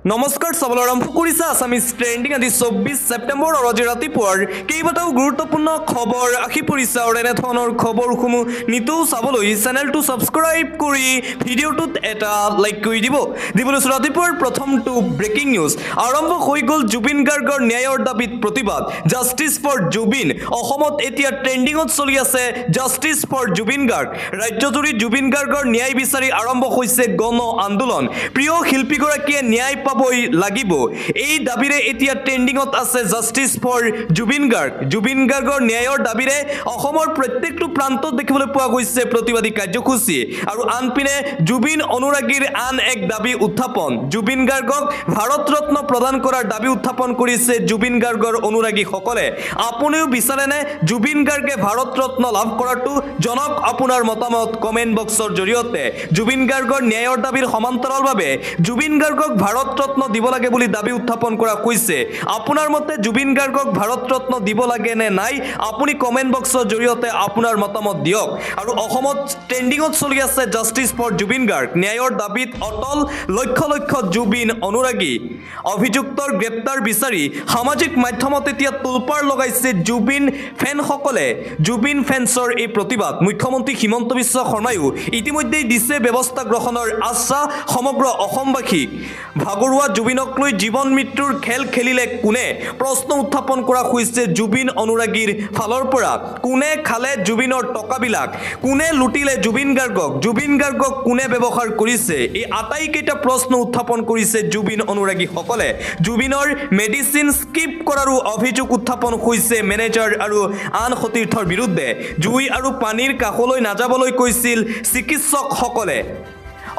নমস্কাৰ চাবলৈ আৰম্ভ কৰিছে আছামিজ ট্ৰেণ্ডিং আজি 24 ছেপ্টেম্বৰ আৰু আজি ৰাতিপুৱাৰ কেইবাটাও গুৰুত্বপূৰ্ণ খবৰ আহি পৰিছে আৰু এনেধৰণৰ খবৰসমূহ নিতৌ চাবলৈ চেনেলটো ছাবস্ক্ৰাইব কৰি ভিডিঅ'টোত এটা লাইক কৰি দিবলৈ ৰাতিপুৱাৰ প্ৰথমটো ব্ৰেকিং নিউজ আৰম্ভ হৈ গ'ল জুবিন গাৰ্গৰ ন্যায়ৰ দাবীত প্ৰতিবাদ জাষ্টিছ ফৰ জুবিন অসমত এতিয়া ট্ৰেণ্ডিঙত চলি আছে জাষ্টিছ ফৰ জুবিন গাৰ্গ ৰাজ্যজুৰি জুবিন গাৰ্গৰ ন্যায় বিচাৰি আৰম্ভ হৈছে গণ আন্দোলন প্ৰিয় শিল্পীগৰাকীয়ে ন্যায় পাবই লাগিব এই দাবীৰে এতিয়া ট্ৰেণ্ডিঙত আছে জাষ্টিছ ফৰ জুবিন গাৰ্গৰ ন্যায়ৰ দাবীৰে অসমৰ প্ৰত্যেকটো প্ৰান্তত দেখিবলৈ পোৱা গৈছে প্ৰতিবাদী কাৰ্যসূচী আৰু আনপিনে জুবিন অনুৰাগীৰ আন এক দাবী উত্থাপন জুবিন গাৰ্গক ভাৰত ৰত্ন প্ৰদান কৰাৰ দাবী উত্থাপন কৰিছে জুবিন গাৰ্গৰ অনুৰাগীসকলে আপুনিও বিচাৰেনে জুবিন গাৰ্গে ভাৰত ৰত্ন লাভ কৰাটো জনক আপোনাৰ মতামত কমেণ্ট বক্সৰ জৰিয়তে জুবিন গাৰ্গৰ ন্যায়ৰ দাবীৰ সমান্তৰালভাৱে জুবিন গাৰ্গক ভাৰত ৰত্ন দিব লাগে বুলি দাবী উত্থাপন কৰা হৈছে আপোনাৰ মতে জুবিন গাৰ্গক ভাৰত ৰত্ন দিব লাগে নে নাই আপুনি কমেণ্ট বক্সৰ জৰিয়তে আপোনাৰ মতামত দিয়ক আৰু অসমত ট্ৰেণ্ডিঙত চলি আছে জাষ্টিছ ফৰ জুবিন গাৰ্গ ন্যায়ৰ দাবীত অটল লক্ষ লক্ষ জুবিন অনুৰাগী অভিযুক্তৰ গ্ৰেপ্তাৰ বিচাৰি সামাজিক মাধ্যমত এতিয়া তোলপাৰ লগাইছে জুবিন ফেনসকলে জুবিন ফেন্সৰ এই প্ৰতিবাদ মুখ্যমন্ত্ৰী হিমন্ত বিশ্ব শৰ্মায়ো ইতিমধ্যেই দিছে ব্যৱস্থা গ্ৰহণৰ আশ্বাস সমগ্ৰ অসমবাসীক ভাগৰুৱা জুবিনক লৈ জীৱন মৃত্যুৰ খেল খেলিলে কোনে প্ৰশ্ন উত্থাপন কৰা হৈছে জুবিন অনুৰাগীৰ ফালৰ পৰা কোনে খালে জুবিনৰ টকাবিলাক কোনে লুটিলে জুবিন গাৰ্গক কোনে ব্যৱহাৰ কৰিছে এই আটাইকেইটা প্ৰশ্ন উত্থাপন কৰিছে জুবিন অনুৰাগীসকলে জুবিনৰ মেডিচিন স্কিপ কৰাৰো অভিযোগ উত্থাপন হৈছে মেনেজাৰ আৰু আন সতীৰ্থৰ বিৰুদ্ধে জুই আৰু পানীৰ কাষলৈ নাযাবলৈ কৈছিল চিকিৎসকসকলে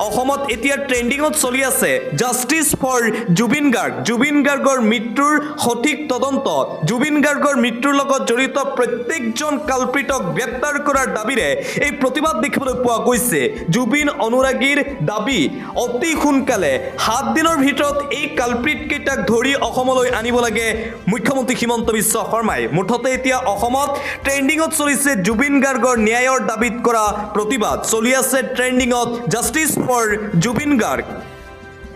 অসমত এতিয়া ট্ৰেণ্ডিঙত চলি আছে জাষ্টিছ ফৰ জুবিন গাৰ্গৰ মৃত্যুৰ সঠিক তদন্ত জুবিন গাৰ্গৰ মৃত্যুৰ লগত জড়িত প্ৰত্যেকজন কালপ্ৰিতক গ্ৰেপ্তাৰ কৰাৰ দাবীৰে এই প্ৰতিবাদ দেখিবলৈ পোৱা গৈছে জুবিন অনুৰাগীৰ দাবী অতি সোনকালে 7 দিনৰ ভিতৰত এই কালপ্ৰিতকেইটাক ধৰি অসমলৈ আনিব লাগে মুখ্যমন্ত্ৰী হিমন্ত বিশ্ব শৰ্মাই মুঠতে এতিয়া অসমত ট্ৰেণ্ডিঙত চলিছে জুবিন গাৰ্গৰ ন্যায়ৰ দাবীত কৰা প্ৰতিবাদ চলি আছে ট্ৰেণ্ডিঙত জাষ্টিছ ফৰ জুবিন গাৰ্গ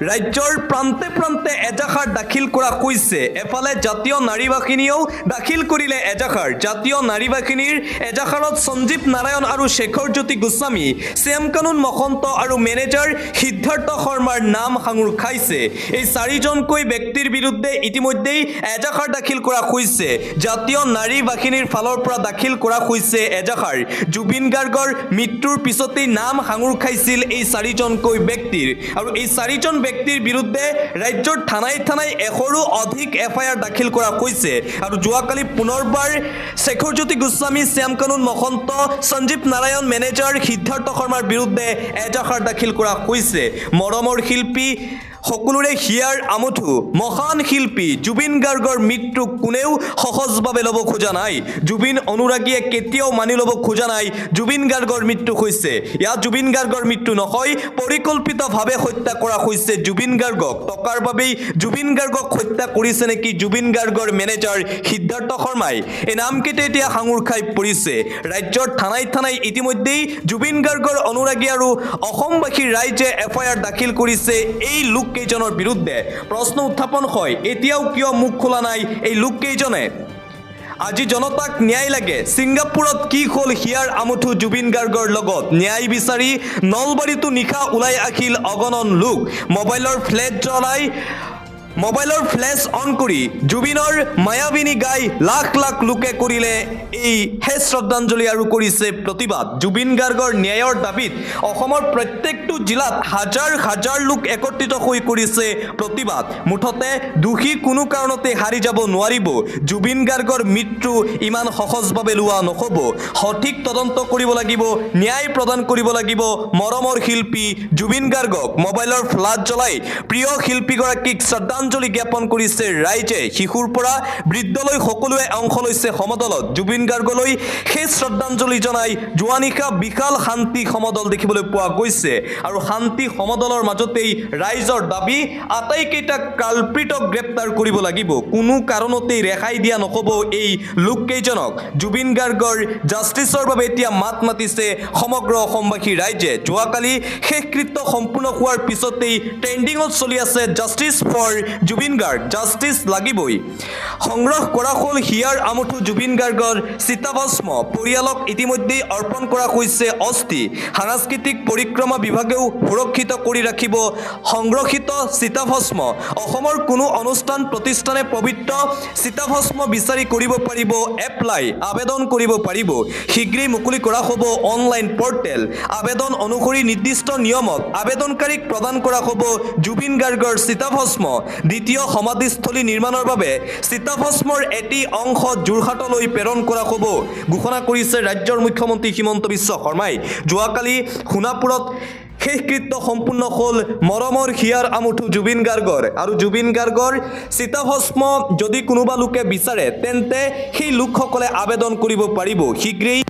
ৰাজ্যৰ প্ৰান্তে প্ৰান্তে এজাহাৰ দাখিল কৰা হৈছে এফালে জাতীয় নাৰী বাহিনীয়েও দাখিল কৰিলে এজাহাৰ জাতীয় নাৰী বাহিনীৰ এজাহাৰত সঞ্জীৱ নাৰায়ণ আৰু শেখৰজ্যোতি গোস্বামী শ্যাম কানুন মহন্ত আৰু মেনেজাৰ সিদ্ধাৰ্থ শৰ্মাৰ নাম সাঙুৰ খাইছে এই চাৰিজনকৈ ব্যক্তিৰ বিৰুদ্ধে ইতিমধ্যেই এজাহাৰ দাখিল কৰা হৈছে জাতীয় নাৰী বাহিনীৰ ফালৰ পৰা দাখিল কৰা হৈছে এজাহাৰ জুবিন গাৰ্গৰ মৃত্যুৰ পিছতেই নাম সাঙুৰ খাইছিল এই চাৰিজনকৈ ব্যক্তিৰ আৰু এই চাৰিজন ব্যক্তিৰ বিৰুদ্ধে ৰাজ্যৰ থানাই 100ৰো অধিক এফআইআৰ দাখিল কৰা হৈছে আৰু যোৱাকালি পুনৰবাৰ শেখৰজ্যোতি গোস্বামী শ্যাম কানুন মহন্ত সঞ্জীৱ নাৰায়ণ মেনেজাৰ সিদ্ধাৰ্থ শৰ্মাৰ বিৰুদ্ধে এজাহাৰ দাখিল কৰা হৈছে মৰমৰ শিল্পী সকলোৰে হিয়াৰ আমঠু মহান শিল্পী জুবিন গাৰ্গৰ মৃত্যু কোনেও সহজভাৱে ল'ব খোজা নাই জুবিন অনুৰাগীয়ে কেতিয়াও মানি ল'ব খোজা নাই জুবিন গাৰ্গৰ মৃত্যু হৈছে ইয়াত জুবিন গাৰ্গৰ মৃত্যু নহয় পৰিকল্পিতভাৱে হত্যা কৰা হৈছে জুবিন গাৰ্গক টকাৰ বাবেই জুবিন গাৰ্গক হত্যা কৰিছে নেকি জুবিন গাৰ্গৰ মেনেজাৰ সিদ্ধাৰ্থ শৰ্মাই এই নামকেইটা এতিয়া সাঙুৰ খাই পৰিছে ৰাজ্যৰ থানাই ইতিমধ্যেই জুবিন গাৰ্গৰ অনুৰাগী আৰু অসমবাসী ৰাইজে এফআইআৰ দাখিল কৰিছে এই কেইজনৰ বিৰুদ্ধে প্ৰশ্ন উত্থাপন হয় এতিয়াও কিয় মুখ খোলা নাই এই লোককেইজনে আজি জনতাক ন্যায় লাগে ছিংগাপুৰত কি হ'ল হিয়াৰ আমঠু জুবিন গাৰ্গৰ লগত ন্যায় বিচাৰি নলবাৰীতো নিশা ওলাই আহিল অগণন লোক মোবাইলৰ ফ্লেছ অন কৰি জুবিনৰ মায়াবিনী গাই লাখ লাখ লোকে কৰিলে এই শেষ শ্ৰদ্ধাঞ্জলি আৰু কৰিছে প্ৰতিবাদ জুবিন গাৰ্গৰ ন্যায়ৰ দাবীত অসমৰ প্ৰত্যেকটো জিলাত হাজাৰ লোক একত্ৰিত হৈ কৰিছে প্ৰতিবাদ মুঠতে দোষী কোনো কাৰণতে হাৰি যাব নোৱাৰিব জুবিন গাৰ্গৰ মৃত্যু ইমান সহজভাৱে লোৱা নহ'ব সঠিক তদন্ত কৰিব লাগিব ন্যায় প্ৰদান কৰিব লাগিব মৰমৰ শিল্পী জুবিন গাৰ্গক মোবাইলৰ ফ্লাছ জ্বলাই প্ৰিয় শিল্পীগৰাকীক শ্ৰদ্ধা শ্ৰদ্ধাঞ্জলি জ্ঞাপন কৰিছে ৰাইজে শিশুৰ পৰা বৃদ্ধলৈ সকলোৱে অংশ লৈছে সমদলত জুবিন গাৰ্গলৈ সেই শ্ৰদ্ধাঞ্জলি জনাই যোৱা নিশা বিশাল শান্তি সমদল দেখিবলৈ পোৱা গৈছে আৰু শান্তি সমদলৰ মাজতেই ৰাইজৰ দাবী আটাইকেইটা কালপ্ৰিতক গ্ৰেপ্তাৰ কৰিব লাগিব কোনো কাৰণতেই ৰেহাই দিয়া নহ'ব এই লোককেইজনক জুবিন গাৰ্গৰ জাষ্টিছৰ বাবে এতিয়া মাত মাতিছে সমগ্ৰ অসমবাসী ৰাইজে যোৱাকালি শেষকৃত্য সম্পূৰ্ণ হোৱাৰ পিছতেই ট্ৰেণ্ডিঙত চলি আছে justice for Zubeen Garg justice লাগিবই সংগ্ৰহ কৰা হ'ল হিয়াৰ আমঠু জুবিন গাৰ্গৰ চিতাভস্ম পৰিয়ালক ইতিমধ্যেই অৰ্পণ কৰা হৈছে অস্থি সাংস্কৃতিক পৰিক্ৰমা বিভাগেও সুৰক্ষিত কৰি ৰাখিব সংৰক্ষিত চিতাভস্ম অসমৰ কোনো অনুষ্ঠান প্ৰতিষ্ঠানে পবিত্ৰ চিতাভস্ম বিচাৰি কৰিব পাৰিব এপ্লাই আবেদন কৰিব পাৰিব শীঘ্ৰেই মুকলি কৰা হ'ব অনলাইন পৰ্টেল আবেদন অনুসৰি নিৰ্দিষ্ট নিয়মত আবেদনকাৰীক প্ৰদান কৰা হ'ব জুবিন গাৰ্গৰ চিতাভস্ম দ্বিতীয় সমাধিস্থলী নিৰ্মাণৰ বাবে চিতাভস্মৰ এটি অংশ যোৰহাটলৈ প্ৰেৰণ কৰা হ'ব ঘোষণা কৰিছে ৰাজ্যৰ মুখ্যমন্ত্ৰী হিমন্ত বিশ্ব শৰ্মাই যোৱাকালি সোণাপুৰত শেষকৃত্য সম্পূৰ্ণ হ'ল মৰমৰ হিয়াৰ আমঠু জুবিন গাৰ্গৰ আৰু জুবিন গাৰ্গৰ চিতাভস্ম যদি কোনোবা লোকে বিচাৰে তেন্তে সেই লোকসকলে আবেদন কৰিব পাৰিব শীঘ্ৰেই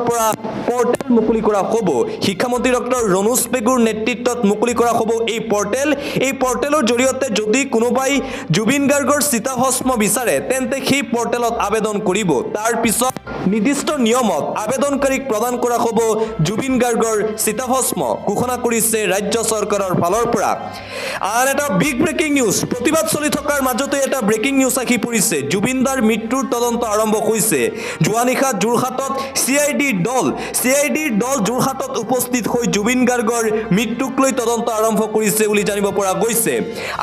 পৰা পৰ্টেল মুকলি কৰা হ'ব শিক্ষামন্ত্ৰী ডক্টৰ ৰণোজ পেগুৰ নেতৃত্বত মুকলি কৰা হ'ব এই পৰ্টেলৰ জৰিয়তে যদি কোনোবাই জুবিন গাৰ্গৰ চিতাভস্ম বিচাৰে তেন্তে সেই পৰ্টেলত আবেদন কৰিব তাৰ পিছত নিৰ্দিষ্ট নিয়মত আবেদনকাৰীক প্ৰদান কৰা হ'ব জুবিন গাৰ্গৰ চিতাভস্ম ঘোষণা কৰিছে ৰাজ্য চৰকাৰৰ ফালৰ পৰা আন এটা বিগ ব্ৰেকিং নিউজ প্ৰতিবাদ চলি থকাৰ মাজতে এটা ব্ৰেকিং নিউজ আহি পৰিছে জুবিনদাৰ মৃত্যুৰ তদন্ত আৰম্ভ হৈছে যোৱা নিশা যোৰহাটত চিআইডিৰ দল যোৰহাটত উপস্থিত হৈ জুবিন গাৰ্গৰ মৃত্যুক লৈ তদন্ত আৰম্ভ কৰিছে বুলি জানিব পৰা গৈছে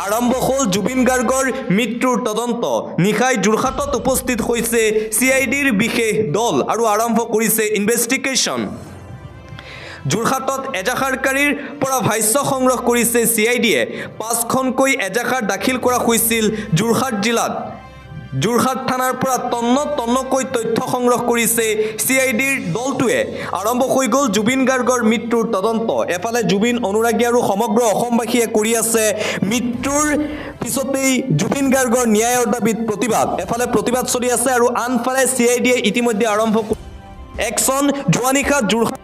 আৰম্ভ হ'ল জুবিন গাৰ্গৰ মৃত্যুৰ তদন্ত নিশাই যোৰহাটত উপস্থিত হৈছে চিআইডিৰ বিশেষ দল আৰু আৰম্ভ কৰিছে ইনভেষ্টিগেশ্যন যোৰহাটত এজাহাৰকাৰীৰ পৰা ভাষ্য সংগ্ৰহ কৰিছে চিআইডিয়ে 5খনকৈ এজাহাৰ দাখিল কৰা হৈছিল যোৰহাট জিলাত যোৰহাট থানাৰ পৰা তন্নকৈ তথ্য সংগ্ৰহ কৰিছে চিআইডিৰ দলটোৱে আৰম্ভ হৈ গ'ল জুবিন গাৰ্গৰ মৃত্যুৰ তদন্ত এফালে জুবিন অনুৰাগী আৰু সমগ্ৰ অসমবাসীয়ে কৰি আছে মৃত্যুৰ পিছতেই জুবিন গাৰ্গৰ ন্যায়ৰ দাবীত প্ৰতিবাদ এফালে প্ৰতিবাদ চলি আছে আৰু আনফালে চিআইডিয়ে ইতিমধ্যে আৰম্ভ একশ্যন যোৱা নিশা যোৰহাট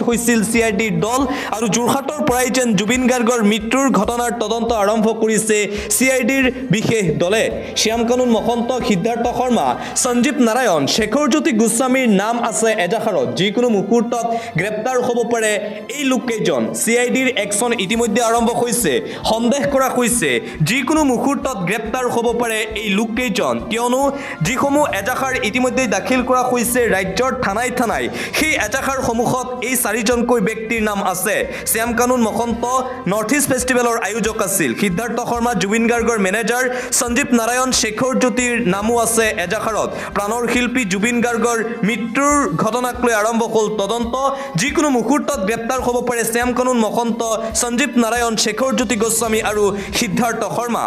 হৈছিল চিআইডিৰ দল আৰু যোৰহাটৰ পৰাই যেন জুবিন গাৰ্গৰ মৃত্যুৰ ঘটনাৰ তদন্ত আৰম্ভ কৰিছে চিআইডিৰ বিশেষ দলে শ্যাম কানুন মহন্ত সিদ্ধাৰ্থ শৰ্মা সঞ্জীৱ নাৰায়ণ শেখৰজ্যোতি গোস্বামীৰ নাম আছে এজাহাৰত যিকোনো মুহূৰ্তত গ্ৰেপ্তাৰ হ'ব পাৰে এই লোককেইজন চিআইডিৰ একশ্যন ইতিমধ্যে আৰম্ভ হৈছে সন্দেহ কৰা হৈছে যিকোনো মুহূৰ্তত গ্ৰেপ্তাৰ হ'ব পাৰে এই লোককেইজন কিয়নো যিসমূহ এজাহাৰ ইতিমধ্যে দাখিল কৰা হৈছে ৰাজ্যৰ থানাই সেই এজাহাৰসমূহত এই 4জনকৈ ব্যক্তিৰ নাম আছে শ্যাম কানুন মহন্ত নৰ্থ ইষ্ট ফেষ্টিভেলৰ আয়োজক আছিল সিদ্ধাৰ্থ শৰ্মা জুবিন গাৰ্গৰ মেনেজাৰ সঞ্জীৱ নাৰায়ণ শেখৰজ্যোতিৰ নামো আছে এজাহাৰত প্ৰাণৰ শিল্পী জুবিন গাৰ্গৰ মৃত্যুৰ ঘটনাক লৈ আৰম্ভ হ'ল তদন্ত যিকোনো মুহূৰ্তত গ্ৰেপ্তাৰ হ'ব পাৰে শ্যাম কানুন মহন্ত সঞ্জীৱ নাৰায়ণ শেখৰজ্যোতি গোস্বামী আৰু সিদ্ধাৰ্থ শৰ্মা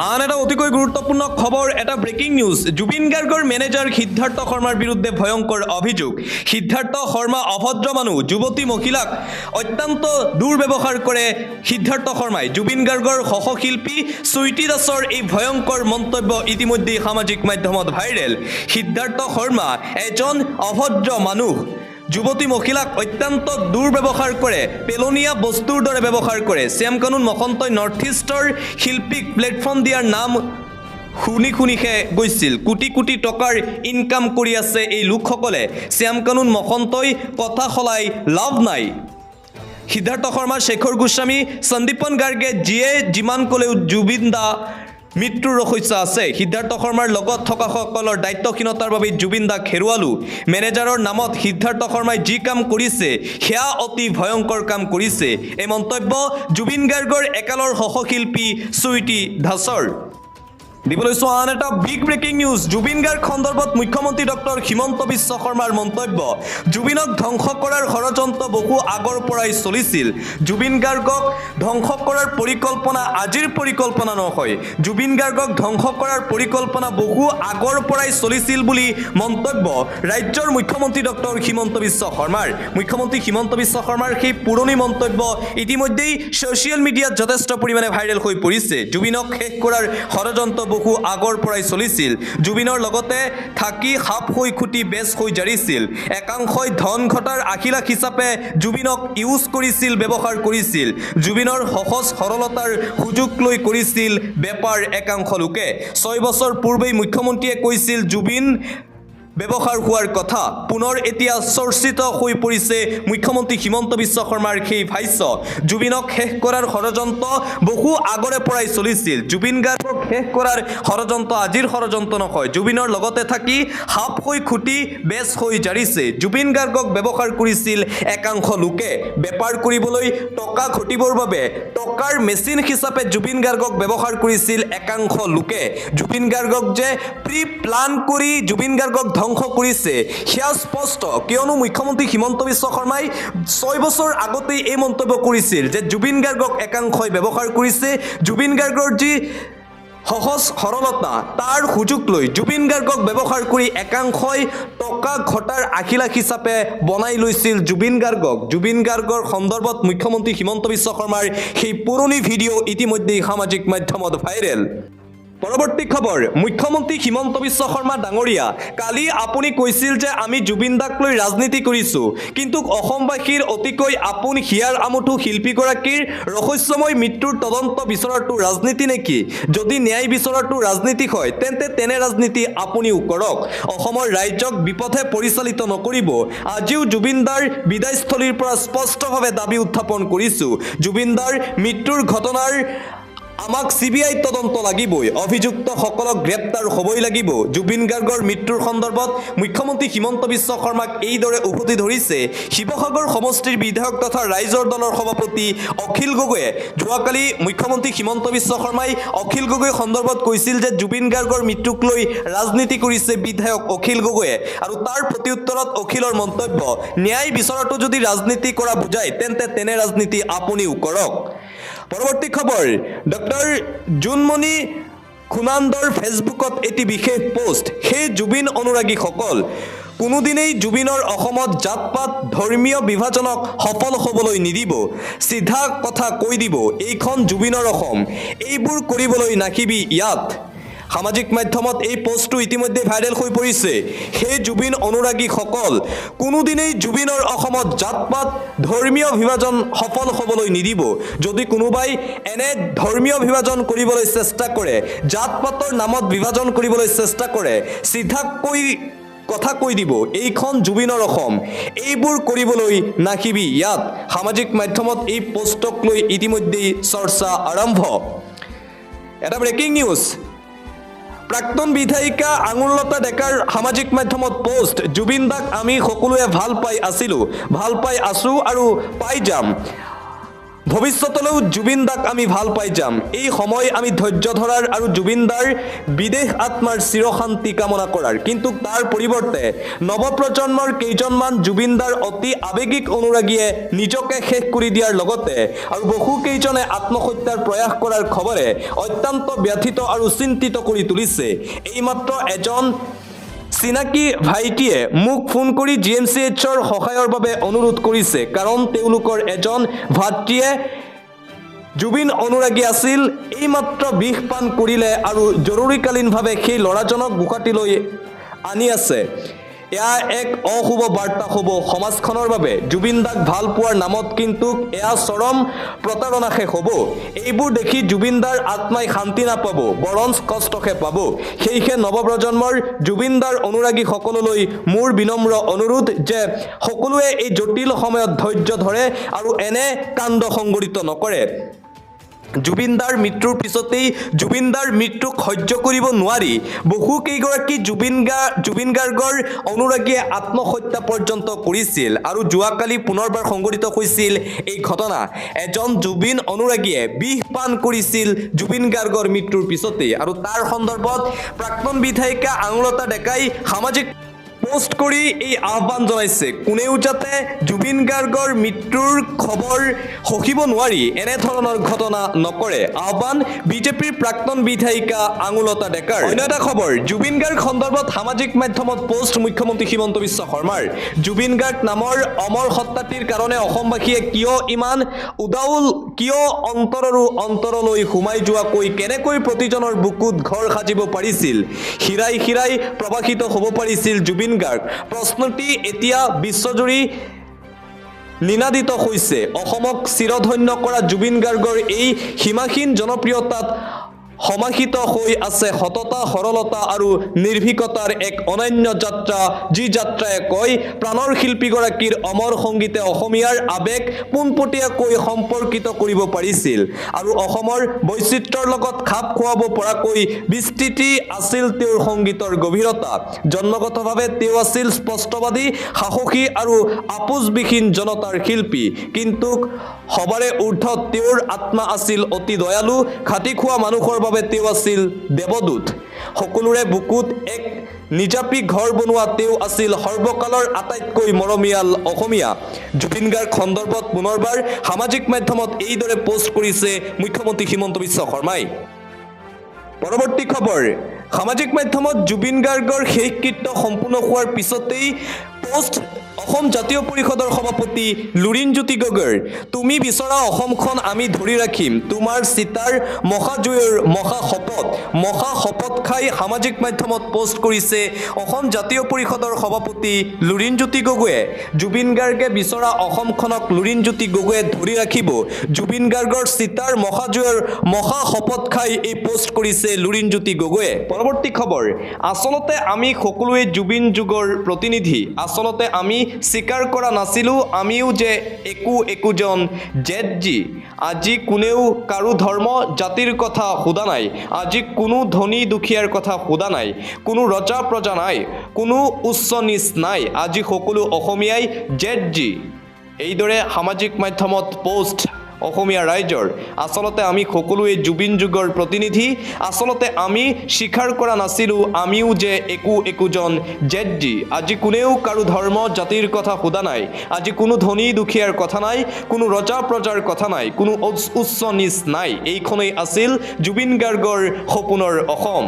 আন এটা অতিকৈ গুৰুত্বপূৰ্ণ খবৰ এটা ব্ৰেকিং নিউজ জুবিন গাৰ্গৰ মেনেজাৰ সিদ্ধাৰ্থ শৰ্মাৰ বিৰুদ্ধে ভয়ংকৰ অভিযোগ সিদ্ধাৰ্থ শৰ্মা অভদ্ৰ মানুহ যুৱতী মহিলাক অত্যন্ত দুৰ্ব্যৱহাৰ কৰে সিদ্ধাৰ্থ শৰ্মাই জুবিন গাৰ্গৰ সহশিল্পী সুইটি দাসৰ এই ভয়ংকৰ মন্তব্য ইতিমধ্যে সামাজিক মাধ্যমত ভাইৰেল সিদ্ধাৰ্থ শৰ্মা এজন অভদ্ৰ মানুহ যুৱতী মহিলাক অত্যন্ত দুৰ্ব্যৱহাৰ কৰে পেলনীয়া বস্তুৰ দৰে ব্যৱহাৰ কৰে শ্যাম কানুন মহন্তই নৰ্থ ইষ্টৰ শিল্পীক প্লেটফৰ্ম দিয়াৰ নাম শুনিহে গৈছিল কোটি টকাৰ ইনকাম কৰি আছে এই লোকসকলে শ্যাম কানুন মহন্তই কথা সলাই লাভ নাই সিদ্ধাৰ্থ শৰ্মা শেখৰ গোস্বামী সন্দীপন গাৰ্গে যিয়ে যিমান ক'লেও জুবিন দা মৃত্যুৰ ৰহস্য আছে সিদ্ধাৰ্থ শৰ্মাৰ লগত থকা সকলৰ দায়িত্বহীনতাৰ বাবে জুবিন দাক হেৰুৱালো মেনেজাৰৰ নামত সিদ্ধাৰ্থ শৰ্মাই যি কাম কৰিছে সেয়া অতি ভয়ংকৰ কাম কৰিছে এই মন্তব্য জুবিন গাৰ্গৰ একালৰ সহশিল্পী সুইটি দাসৰ দিবলৈছো আন এটা big breaking news Zubeen Garg সন্দৰ্ভত মুখ্যমন্ত্ৰী ডক্টৰ হিমন্ত বিশ্ব শৰ্মাৰ মন্তব্য জুবিনক ধ্বংস কৰাৰ ষড়যন্ত্ৰ বহু আগৰ পৰাই চলিছিল জুবিন গাৰ্গক ধ্বংস কৰাৰ পৰিকল্পনা আজিৰ পৰিকল্পনা নহয় জুবিন গাৰ্গক ধ্বংস কৰাৰ পৰিকল্পনা বহু আগৰ পৰাই চলিছিল বুলি মন্তব্য ৰাজ্যৰ মুখ্যমন্ত্ৰী ডক্টৰ হিমন্ত বিশ্ব শৰ্মাৰ মুখ্যমন্ত্ৰী হিমন্ত বিশ্ব শৰ্মাৰ সেই পুৰণি মন্তব্য ইতিমধ্যেই ছ'চিয়েল মিডিয়াত যথেষ্ট পৰিমাণে ভাইৰেল হৈ পৰিছে জুবিনক শেষ কৰাৰ ষড়যন্ত্ৰ বহু আগৰ পৰাই চলিছিল জুবিনৰ লগতে থাকি সাপ হৈ খুটি বেছ হৈ জাৰিছিল একাংশই ধন ঘটাৰ আখিলাখ হিচাপে জুবিনক ইউজ কৰিছিল ব্যৱহাৰ কৰিছিল জুবিনৰ সহজ সৰলতাৰ সুযোগ লৈ কৰিছিল বেপাৰ একাংশ লোকে 6 বছৰ পূৰ্বেই মুখ্যমন্ত্ৰীয়ে কৈছিল জুবিন ব্যৱহাৰ হোৱাৰ কথা পুনৰ এতিয়া চৰ্চিত হৈ পৰিছে মুখ্যমন্ত্ৰী হিমন্ত বিশ্ব শৰ্মাৰ সেই ভাষ্য জুবিনক শেষ কৰাৰ ষড়যন্ত্ৰ বহু আগৰে পৰাই চলিছিল জুবিন গাৰ্গক শেষ কৰাৰ ষড়যন্ত্ৰ আজিৰ ষড়যন্ত্ৰ নহয় জুবিনৰ লগতে থাকি সাপ হৈ খুটি বেছ হৈ জাৰিছে জুবিন গাৰ্গক ব্যৱহাৰ কৰিছিল একাংশ লোকে বেপাৰ কৰিবলৈ টকা ঘটিবৰ বাবে টকাৰ মেচিন হিচাপে জুবিন গাৰ্গক ব্যৱহাৰ কৰিছিল একাংশ লোকে জুবিন গাৰ্গক যে প্ৰি প্লান কৰি জুবিন গাৰ্গক ধ্বংস কৰিছে সেয়া স্পষ্ট কিয়নো মুখ্যমন্ত্ৰী হিমন্ত বিশ্ব শৰ্মাই 6 বছৰ আগতেই এই মন্তব্য কৰিছিল যে জুবিন গাৰ্গক একাংশই ব্যৱহাৰ কৰিছে জুবিন গাৰ্গৰ যি সহজ সৰলতা তাৰ সুযোগ লৈ জুবিন গাৰ্গক ব্যৱহাৰ কৰি একাংশই টকা ঘটাৰ আখিলাখ হিচাপে বনাই লৈছিল জুবিন গাৰ্গৰ সন্দৰ্ভত মুখ্যমন্ত্ৰী হিমন্ত বিশ্ব শৰ্মাৰ সেই পুৰণি ভিডিঅ' ইতিমধ্যেই সামাজিক মাধ্যমত ভাইৰেল পৰৱৰ্তী খবৰ মুখ্যমন্ত্ৰী হিমন্ত বিশ্ব শৰ্মা ডাঙৰীয়া কালি আপুনি কৈছিল যে আমি জুবিন দাক লৈ ৰাজনীতি কৰিছো কিন্তু অসমবাসীৰ অতিকৈ আপোন হিয়াৰ আমঠু শিল্পীগৰাকীৰ ৰহস্যময় মৃত্যুৰ তদন্ত বিচৰাটো ৰাজনীতি নেকি যদি ন্যায় বিচৰাটো ৰাজনীতি হয় তেন্তে তেনে ৰাজনীতি আপুনিও কৰক অসমৰ ৰাজ্যক বিপথে পৰিচালিত নকৰিব আজিও জুবিন দাৰ বিদায়স্থলীৰ পৰা স্পষ্টভাৱে দাবী উত্থাপন কৰিছো জুবিন দাৰ মৃত্যুৰ ঘটনাৰ আমাক সিবিআই তদন্ত লাগিবই অভিযুক্তসকলক গ্ৰেপ্তাৰ হ'বই লাগিব জুবিন গাৰ্গৰ মৃত্যুৰ সন্দৰ্ভত মুখ্যমন্ত্ৰী হিমন্ত বিশ্ব শৰ্মাক এইদৰে উভতি ধৰিছে শিৱসাগৰ সমষ্টিৰ বিধায়ক তথা ৰাইজৰ দলৰ সভাপতি অখিল গগৈয়ে যোৱাকালি মুখ্যমন্ত্ৰী হিমন্ত বিশ্ব শৰ্মাই অখিল গগৈ সন্দৰ্ভত কৈছিল যে জুবিন গাৰ্গৰ মৃত্যুক লৈ ৰাজনীতি কৰিছে বিধায়ক অখিল গগৈয়ে আৰু তাৰ প্ৰত্যুত্তৰত অখিলৰ মন্তব্য ন্যায় বিচৰাটো যদি ৰাজনীতি কৰা বুজায় তেন্তে তেনে ৰাজনীতি আপুনিও কৰক পৰৱৰ্তী খবৰ ডক্টৰ জুনমণি খুনান্দৰ ফেচবুকত এটি বিশেষ পোষ্ট সেই জুবিন অনুৰাগীসকল কোনোদিনেই জুবিনৰ অসমত জাতপাত ধৰ্মীয় বিভাজনক সফল হ'বলৈ নিদিব সিধা কথা কৈ দিব এইখন জুবিনৰ অসম এইবোৰ কৰিবলৈ নাকিবি ইয়াত সামাজিক মাধ্যমত এই পোষ্টটো ইতিমধ্যে ভাইৰেল হৈ পৰিছে সেই জুবিন অনুৰাগীসকল কোনোদিনেই জুবিনৰ অসমত জাতপাত ধৰ্মীয় বিভাজন সফল হ'বলৈ নিদিব যদি কোনোবাই এনে ধৰ্মীয় বিভাজন কৰিবলৈ চেষ্টা কৰে জাতপাতৰ নামত বিভাজন কৰিবলৈ চেষ্টা কৰে সিধাকৈ কথা কৈ দিব এইখন জুবিনৰ অসম এইবোৰ কৰিবলৈ নাকিবি ইয়াত সামাজিক মাধ্যমত এই পোষ্টক লৈ ইতিমধ্যে চৰ্চা আৰম্ভ এটা ব্ৰেকিং নিউজ প্ৰাক্তন বিধায়িকা আঙুৰলতা ডেকাৰ সামাজিক মাধ্যমত পোষ্ট জুবিন দাক আমি সকলোৱে ভাল পাই আছো আৰু পাই যাম ভৱিষ্যতলৈও জুবিন দাক আমি ভাল পাই যাম এই সময় আমি ধৈৰ্য ধৰাৰ আৰু জুবিন দাৰ বিদেশ আত্মাৰ চিৰশান্তি কামনা কৰাৰ কিন্তু তাৰ পৰিৱৰ্তে নৱপ্ৰজন্মৰ কেইজনমান জুবিন দাৰ অতি আৱেগিক অনুৰাগীয়ে নিজকে শেষ কৰি দিয়াৰ লগতে আৰু বহু কেইজনে আত্মহত্যাৰ প্ৰয়াস কৰাৰ খবৰে অত্যন্ত ব্যথিত আৰু চিন্তিত কৰি তুলিছে এইমাত্ৰ এজন চিনাকি ভাইটিয়ে মোক ফোন কৰি জিএমচিএইচৰ সহায়ৰ বাবে অনুৰোধ কৰিছে কাৰণ তেওঁলোকৰ এজন ভাতৃয়ে জুবিন অনুৰাগী আছিল এইমাত্ৰ বিষ পান কৰিলে আৰু জৰুৰীকালীনভাৱে সেই ল'ৰাজনক গুৱাহাটীলৈ আনি আছে এয়া এক অশুভ বাৰ্তা হ'ব সমাজখনৰ বাবে জুবিন দাক ভাল পোৱাৰ নামত কিন্তু এয়া চৰম প্ৰতাৰণাহে হ'ব এইবোৰ দেখি জুবিন দাৰ আত্মাই শান্তি নাপাব বৰঞ্চ কষ্টহে পাব সেয়েহে নৱপ্ৰজন্মৰ জুবিন দাৰ অনুৰাগীসকললৈ মোৰ বিনম্ৰ অনুৰোধ যে সকলোৱে এই জটিল সময়ত ধৈৰ্য ধৰে আৰু এনে কাণ্ড সংঘটিত নকৰে জুবিনদাৰ মৃত্যুৰ পিছতেই জুবিনদাৰ মৃত্যুক সহ্য কৰিব নোৱাৰি বহুকেইগৰাকী জুবিন গাৰ্গৰ অনুৰাগীয়ে আত্মহত্যা পৰ্যন্ত কৰিছিল আৰু যোৱাকালি পুনৰবাৰ সংঘটিত হৈছিল এই ঘটনা এজন জুবিন অনুৰাগীয়ে বিষ পান কৰিছিল জুবিন গাৰ্গৰ মৃত্যুৰ পিছতেই আৰু তাৰ সন্দৰ্ভত প্ৰাক্তন বিধায়িকা আঙুলতা ডেকাই সামাজিক পোষ্ট কৰি এই আহ্বান জনাইছে কোনেও যাতে জুবিন গাৰ্গৰ মৃত্যুৰ খবৰ সহিব নোৱাৰি এনে ধৰণৰ ঘটনা নকৰে আহ্বান বিজেপিৰ প্ৰাক্তন বিধায়িকা আঙুলতা ডেকাৰ অন্য এটা খবৰ জুবিন গাৰ্গ সন্দৰ্ভত সামাজিক মাধ্যমত পোষ্ট মুখ্যমন্ত্ৰী হিমন্ত বিশ্ব শৰ্মাৰ জুবিন গাৰ্গ নামৰ অমৰ সত্তাটিৰ কাৰণে অসমবাসীয়ে কিয় ইমান উদাউল কিয় অন্তৰলৈ সোমাই যোৱাকৈ কেনেকৈ প্ৰতিজনৰ বুকুত ঘৰ সাজিব পাৰিছিল হিৰাই হিৰাই প্ৰবাহিত হ'ব পাৰিছিল জুবিন গাৰ্গ প্ৰশ্নটি এতিয়া বিশ্বজুৰি নিনাদিত হৈছে অসমক চিৰধন্য কৰা জুবিন গাৰ্গৰ এই সীমাহীন জনপ্ৰিয়তাত সমাহিত হৈ আছে সততা সৰলতা আৰু নিৰ্ভীকতাৰ এক অনন্য যাত্ৰা যি যাত্ৰায়ে কয় প্ৰাণৰ শিল্পীগৰাকীৰ অমৰ সংগীতে অসমীয়াৰ আবেগ পোনপটীয়াকৈ সম্পৰ্কিত কৰিব পাৰিছিল আৰু অসমৰ বৈচিত্ৰ্যৰ লগত খাপ খুৱাব পৰাকৈ বিস্তৃতি আছিল তেওঁৰ সংগীতৰ গভীৰতা জন্মগতভাৱে তেওঁ আছিল স্পষ্টবাদী সাহসী আৰু আপোচবিহীন জনতাৰ শিল্পী কিন্তু সবাৰে ঊৰ্ধত তেওঁৰ আত্মা আছিল অতি দয়ালু খাটি খোৱা মানুহৰ বাবে তেওঁ আছিল দেৱদূত সকলোৰে বুকুত এক নিজাপি ঘৰ বনোৱা তেওঁ আছিল সৰ্বকালৰ আটাইতকৈ মৰমীয়াল অসমীয়া জুবিন গাৰ্গ সন্দৰ্ভত পুনৰবাৰ সামাজিক মাধ্যমত এইদৰে পোষ্ট কৰিছে মুখ্যমন্ত্ৰী হিমন্ত বিশ্ব শৰ্মাই পৰৱৰ্তী খবৰ সামাজিক মাধ্যমত জুবিন গাৰ্গৰ শেষকৃত্য সম্পূৰ্ণ হোৱাৰ পিছতেই পোষ্ট অসম জাতীয় পৰিষদৰ সভাপতি লুৰিণজ্যোতি গগৈৰ তুমি বিচৰা অসমখন আমি ধৰি ৰাখিম তোমাৰ চিতাৰ মহাজুয়ৰ মহাশপত খাই সামাজিক মাধ্যমত পোষ্ট কৰিছে অসম জাতীয় পৰিষদৰ সভাপতি লুৰিণজ্যোতি গগৈয়ে জুবিন গাৰ্গে বিচৰা অসমখনক লুৰিণজ্যোতি গগৈয়ে ধৰি ৰাখিব জুবিন গাৰ্গৰ চিতাৰ মহাজুয়ৰ মহাশপত খাই এই পোষ্ট কৰিছে লুৰিণজ্যোতি গগৈয়ে পৰৱৰ্তী খবৰ আচলতে আমি সকলোৱে জুবিন যুগৰ প্ৰতিনিধি আচলতে আমি স্বীকাৰ কৰা নাছিলোঁ আমিও যে একোজন জেদজি আজি কোনেও কাৰো ধৰ্ম জাতিৰ কথা সোধা নাই আজি কোনো ধনী দুখীয়াৰ কথা সোধা নাই কোনো ৰজা প্ৰজা নাই কোনো উচ্চ নিচ নাই আজি সকলো অসমীয়াই জেদজি এইদৰে সামাজিক মাধ্যমত পোষ্ট অসমীয়া ৰাইজৰ আচলতে আমি সকলোৱে জুবিন যুগৰ প্ৰতিনিধি আচলতে আমি স্বীকাৰ কৰা নাছিলোঁ আমিও যে একোজন জেদজি আজি কোনেও কাৰো ধৰ্ম জাতিৰ কথা সোধা নাই আজি কোনো ধনী দুখীয়াৰ কথা নাই কোনো ৰজা প্ৰজাৰ কথা নাই কোনো উচ্চ নিচ নাই এইখনেই আছিল জুবিন গাৰ্গৰ সপোনৰ অসম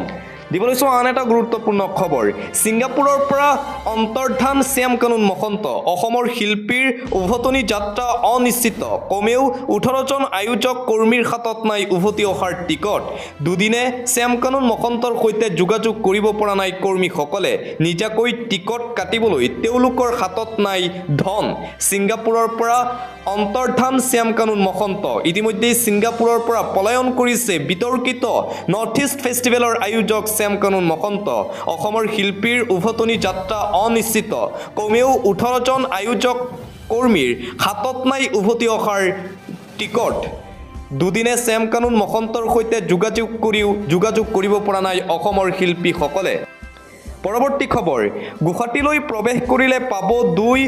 দিবলৈছো আন এটা গুৰুত্বপূৰ্ণ খবৰ ছিংগাপুৰৰ পৰা অন্তৰ্ধান শ্যাম কানুন মহন্ত অসমৰ শিল্পীৰ উভতনি যাত্ৰা অনিশ্চিত কমেও 18জন আয়োজক কৰ্মীৰ হাতত নাই উভতি অহাৰ টিকট দুদিনে শ্যাম কানুন মহন্তৰ সৈতে যোগাযোগ কৰিব পৰা নাই কৰ্মীসকলে নিজাকৈ টিকট কাটিবলৈ তেওঁলোকৰ হাতত নাই ধন ছিংগাপুৰৰ পৰা অন্তৰ্ধান শ্যাম কানুন মহন্ত ইতিমধ্যে ছিংগাপুৰৰ পৰা পলায়ন কৰিছে বিতৰ্কিত নৰ্থ ইষ্ট ফেষ্টিভেলৰ আয়োজক শ্যাম কানুন মহন্ত অসমৰ শিল্পীৰ উভতনি যাত্ৰা অনিশ্চিত কমেও 18জন আয়োজক কৰ্মীৰ হাতত নাই উভতি অহাৰ টিকট দুদিনে শ্যাম কানুন মহন্তৰ সৈতে যোগাযোগ কৰিব পৰা নাই অসমৰ শিল্পীসকলে পৰৱৰ্তী খবৰ গুৱাহাটীলৈ প্ৰৱেশ কৰিলে পাব দুই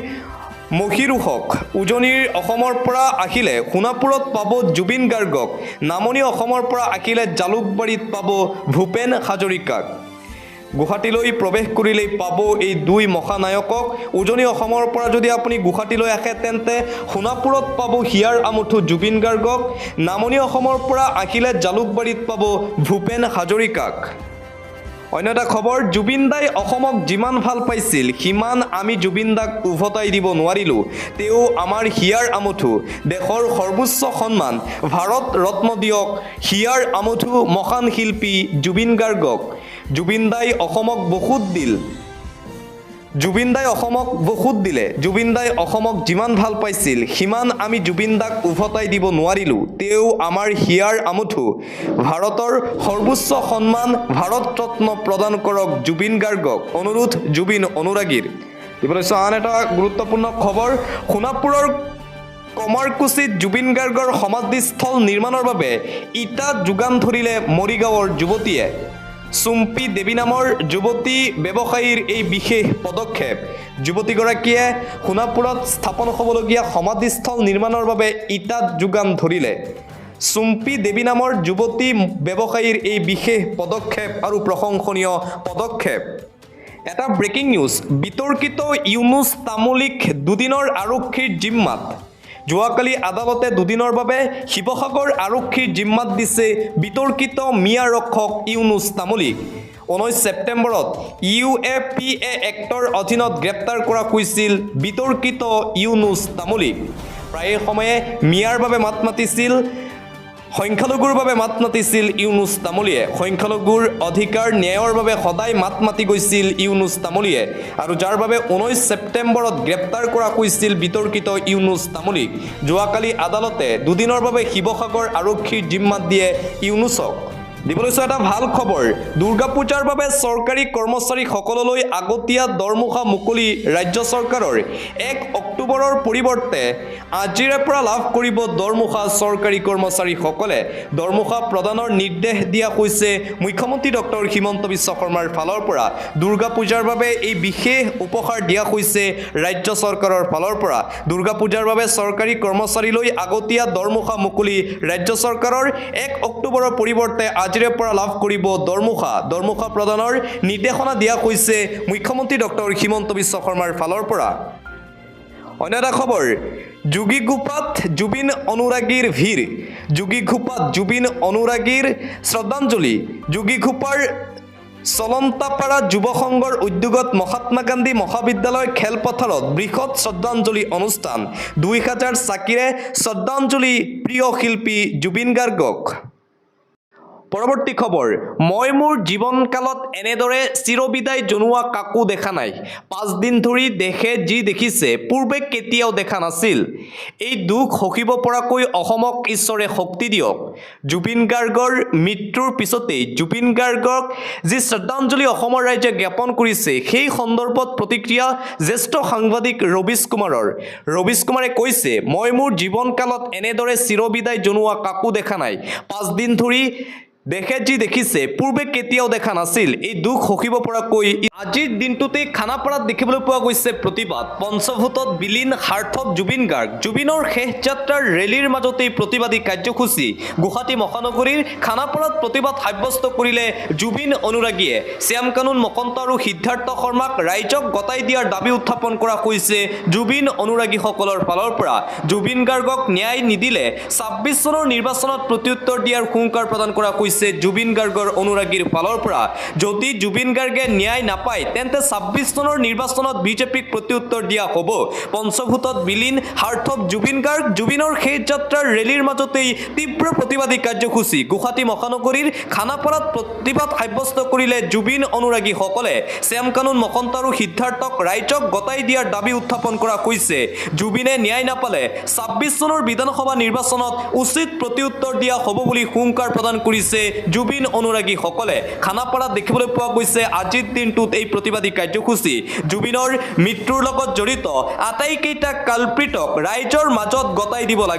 মহিৰোহক উজনিৰ অসমৰ পৰা আহিলে সোণাপুৰত পাব জুবিন গাৰ্গক নামনি অসমৰ পৰা আহিলে জালুকবাৰীত পাব ভূপেন হাজৰিকাক গুৱাহাটীলৈ প্ৰৱেশ কৰিলেই পাব এই দুই মহানায়কক উজনি অসমৰ পৰা যদি আপুনি গুৱাহাটীলৈ আহে তেন্তে সোণাপুৰত পাব হিয়াৰ আমঠু জুবিন গাৰ্গক নামনি অসমৰ পৰা আহিলে জালুকবাৰীত পাব ভূপেন হাজৰিকাক অন্য এটা খবৰ জুবিন দাই অসমক যিমান ভাল পাইছিল সিমান আমি জুবিন দাক উভতাই দিব নোৱাৰিলোঁ তেওঁ আমাৰ হিয়াৰ আমঠু দেশৰ সৰ্বোচ্চ সন্মান ভাৰত ৰত্ন দিয়ক হিয়াৰ আমঠু মহান শিল্পী জুবিন গাৰ্গক জুবিন দাই অসমক বহুত দিলে জুবিন দাই অসমক যিমান ভাল পাইছিল সিমান আমি জুবিন দাক উভতাই দিব নোৱাৰিলোঁ তেওঁ আমাৰ হিয়াৰ আমঠু ভাৰতৰ সৰ্বোচ্চ সন্মান ভাৰত ৰত্ন প্ৰদান কৰক জুবিন গাৰ্গক অনুৰোধ জুবিন অনুৰাগীৰ দিবলৈ আন এটা গুৰুত্বপূৰ্ণ খবৰ সোণাপুৰৰ কমাৰকুছিত জুবিন গাৰ্গৰ সমাধিস্থল নিৰ্মাণৰ বাবে ইটা যোগান ধৰিলে মৰিগাঁৱৰ যুৱতীয়ে চুম্পী দেৱী নামৰ যুৱতী ব্যৱসায়ীৰ এই বিশেষ পদক্ষেপ যুৱতীগৰাকীয়ে সোণাপুৰত স্থাপন হ'বলগীয়া সমাধিস্থল নিৰ্মাণৰ বাবে ইটা যোগান ধৰিলে চুম্পী দেৱী নামৰ যুৱতী ব্যৱসায়ীৰ এই বিশেষ পদক্ষেপ আৰু প্ৰশংসনীয় পদক্ষেপ এটা ব্ৰেকিং নিউজ বিতৰ্কিত ইউনুছ তামুলীক দুদিনৰ আৰক্ষীৰ জিম্মাত যোৱাকালি আদালতে দুদিনৰ বাবে শিৱসাগৰ আৰক্ষীৰ জিম্মাত দিছে বিতৰ্কিত মিয়া ৰক্ষক ইউনুছ তামুলীক 19 ছেপ্টেম্বৰত UAPA এক্টৰ অধীনত গ্ৰেপ্তাৰ কৰা হৈছিল বিতৰ্কিত ইউনুছ তামুলীক প্ৰায় সময়ে মিয়াৰ বাবে মাত মাতিছিল সংখ্যালঘুৰ বাবে মাত মাতিছিল ইউনুছ তামুলীয়ে সংখ্যালঘুৰ অধিকাৰ ন্যায়ৰ বাবে সদায় মাত মাতি গৈছিল ইউনুছ তামুলীয়ে আৰু যাৰ বাবে 19 ছেপ্টেম্বৰত গ্ৰেপ্তাৰ কৰা হৈছিল বিতৰ্কিত ইউনুছ তামুলীক যোৱাকালি আদালতে দুদিনৰ বাবে শিৱসাগৰ আৰক্ষীৰ জিম্মাত দিয়ে ইউনুছক দিবলৈ এটা ভাল খবৰ দুৰ্গা পূজাৰ বাবে চৰকাৰী কৰ্মচাৰীসকললৈ আগতীয়া দৰমহা মুকলি ৰাজ্য চৰকাৰৰ 1 অক্টোবৰৰ পৰিৱৰ্তে আজিৰে পৰা লাভ কৰিব দৰমহা চৰকাৰী কৰ্মচাৰীসকলে দৰমহা প্ৰদানৰ নিৰ্দেশ দিয়া হৈছে মুখ্যমন্ত্ৰী ডক্টৰ হিমন্ত বিশ্ব শৰ্মাৰ ফালৰ পৰা দুৰ্গা পূজাৰ বাবে এই বিশেষ উপহাৰ দিয়া হৈছে ৰাজ্য চৰকাৰৰ ফালৰ পৰা দুৰ্গা পূজাৰ বাবে চৰকাৰী কৰ্মচাৰীলৈ আগতীয়া দৰমহা মুকলি ৰাজ্য চৰকাৰৰ 1 অক্টোবৰৰ পৰিৱৰ্তে আজিৰে পৰা লাভ কৰিব দৰমহা প্ৰদানৰ নিৰ্দেশনা দিয়া হৈছে মুখ্যমন্ত্ৰী ডক্টৰ হিমন্ত বিশ্ব শৰ্মাৰ ফালৰ পৰা অন্য এটা খবৰ যোগীঘোপাত জুবিন অনুৰাগীৰ ভিৰ যোগীঘোপাত জুবিন অনুৰাগীৰ শ্ৰদ্ধাঞ্জলি যোগীঘোপাৰ চলন্তাপাৰা যুৱ সংঘৰ উদ্যোগত মহাত্মা গান্ধী মহাবিদ্যালয় খেলপথাৰত বৃহৎ শ্ৰদ্ধাঞ্জলি অনুষ্ঠান 2000 চাকিৰে শ্ৰদ্ধাঞ্জলি প্ৰিয় শিল্পী জুবিন গাৰ্গক পৰৱৰ্তী খবৰ মই মোৰ জীৱনকালত এনেদৰে চিৰবিদায় জনোৱা কাকো দেখা নাই 5 দিন ধৰি দেশে যি দেখিছে পূৰ্বে কেতিয়াও দেখা নাছিল এই দুখ সহিব পৰাকৈ অসমক ঈশ্বৰে শক্তি দিয়ক জুবিন গাৰ্গৰ মৃত্যুৰ পিছতেই জুবিন গাৰ্গক যি শ্ৰদ্ধাঞ্জলি অসমৰ ৰাইজে জ্ঞাপন কৰিছে সেই সন্দৰ্ভত প্ৰতিক্ৰিয়া জ্যেষ্ঠ সাংবাদিক ৰবিশ কুমাৰে কৈছে মই মোৰ জীৱনকালত এনেদৰে চিৰবিদায় জনোৱা কাকো দেখা নাই 5 দিন ধৰি দেখে যি দেখিছে পূৰ্বে কেতিয়াও দেখা নাছিল এই দুখ সহিব পৰাকৈ আজিৰ দিনটোতে খানাপাৰাত দেখিবলৈ পোৱা গৈছে প্ৰতিবাদ পঞ্চভূতত বিলীন সাৰ্থক জুবিন গাৰ্গ জুবিনৰ শেষ যাত্ৰাৰ ৰেলীৰ মাজতেই প্ৰতিবাদী কাৰ্যসূচী গুৱাহাটী মহানগৰীৰ খানাপাৰাত প্ৰতিবাদ সাব্যস্ত কৰিলে জুবিন অনুৰাগীয়ে শ্যাম কানুন মকন্ত আৰু সিদ্ধাৰ্থ শৰ্মাক ৰাইজক গতাই দিয়াৰ দাবী উত্থাপন কৰা হৈছে জুবিন অনুৰাগীসকলৰ ফালৰ পৰা জুবিন গাৰ্গক ন্যায় নিদিলে 26 চনৰ নিৰ্বাচনত প্ৰত্যুত্তৰ দিয়াৰ হুংকাৰ প্ৰদান কৰা হৈছে জুবিন গাৰ্গৰ অনুৰাগীৰ ফালৰ পৰা যদি জুবিন গাৰ্গে ন্যায় নাপায় তেন্তে 26 চনৰ নিৰ্বাচনত বিজেপিক প্ৰত্যুত্তৰ দিয়া হ'ব পঞ্চভূতত বিলীন সাৰ্থক জুবিন গাৰ্গ জুবিনৰ শেষ যাত্ৰাৰ ৰেলীৰ মাজতেই তীব্ৰ প্ৰতিবাদী কাৰ্যসূচী গুৱাহাটী মহানগৰীৰ খানাপাৰাত প্ৰতিবাদ সাব্যস্ত কৰিলে জুবিন অনুৰাগীসকলে শ্যাম কানুন মকন্ত আৰু সিদ্ধাৰ্থক ৰাইজক গতাই দিয়াৰ দাবী উত্থাপন কৰা হৈছে জুবিনে ন্যায় নাপালে 26 চনৰ বিধানসভা নিৰ্বাচনত উচিত প্ৰত্যুত্তৰ দিয়া হ'ব বুলি হুংকাৰ প্ৰদান কৰিছে জুবিন অনুৰাগীসকলে খানাপাৰাত দেখিবলৈ পোৱা গৈছে আজিৰ দিনটোত এই প্ৰতিবাদী কাৰ্যসূচী জুবিনৰ মৃত্যুৰ লগত জড়িত আটাইকেইটা কালপ্ৰিটক ৰাইজৰ মাজত গতাই দিব লাগে